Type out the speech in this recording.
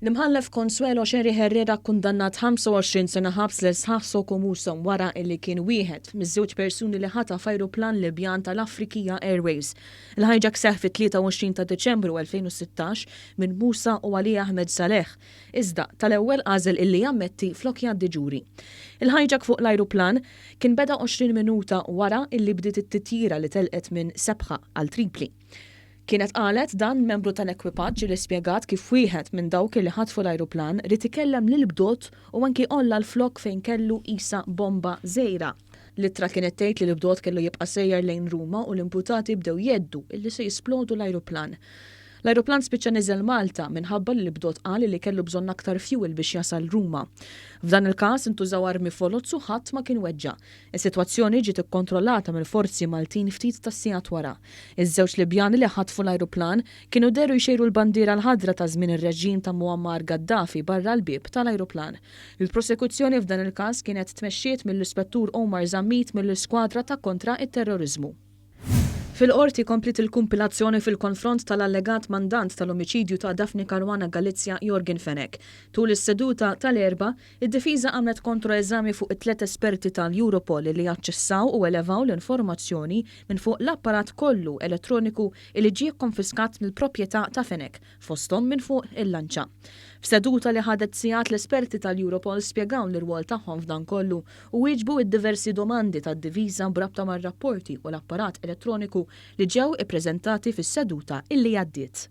L-Imħallef Consuelo Scerri Herrera kkundannat 25 sena ħabs lil Shah Soko Moussa wara illi kien wieħed miż-żewġ persuni li ħataf Ajruplan Libjan tal-Afriqiyah Airways. Il-hijack seħħ fit-23 ta' Deċembru 2016 minn Moussa u Ali Ahmed Saleh. Iżda tal-ewwel għażel illi jammetti flokk jgħaddi ġuri. Il-hijack fuq l-ajruplan kien beda 20 minuta wara illi bdiet it-titjira li telqet minn sebħa għal Tripli. Kienet qalet dan membru tal-ekwipaġġ li spjegat kif wieħed minn dawk li ħatfu l-ajruplan rid ikellem lill-bdot u anki qolla l-flokk fejn kellu qisha bomba żgħira. L-ittra kienet tgħid li l-bdot kellu jibqa' sejjer lejn Ruma u l-imputati bdew jeddu illi se jisplodu l-ajruplan. L-ajruplan spiċċa niżel Malta minħabba li l-bdot qal li kellu bżonn aktar fuel biex jasal Ruma. F'dan il-każ intużaw armi folozzu ħadd ma kien weġġa'. Is-sitwazzjoni ġiet ikkontrollata mill-forzi Maltin ftit tas-sigħat wara. Iż-żewġ Libjani li ħatfu l-ajruplan kienu deru jxejru l-bandiera l-ħadra ta' żmien ir-reġim ta' Muammar Gaddafi barra l-bieb tal-ajruplan. Il-prosekuzzjoni f'dan il-każ kienet tmexxiet mill-Ispettur Omar Żammit mill-Iskwadra ta' kontra it-terrorizmu. Fil-qorti komplit il-kumpilazzjoni fil-konfront tal-allegat mandant tal-omiċidju ta' Daphne Caruana Galizja Jorgen Fenek. Tul is-seduta tal-erba, id-difiża għamlet kontroeżami fuq it-tliet esperti tal-Europol li jaċċessaw u elevaw l-informazzjoni minn fuq l-apparat kollu elettroniku li ġie konfiskat mill-proprjetà ta' Fenek, fosthom minn fuq il-lanċa. F'seduta li ħadet sigħat l-esperti tal-Europol spjegaw l-irwol tagħhom f'dan kollu u wieġbu id-diversi domandi tad-diviża brabta mar-rapporti u l-apparat elettroniku li ġew ippreżentati fis-seduta illi għaddiet.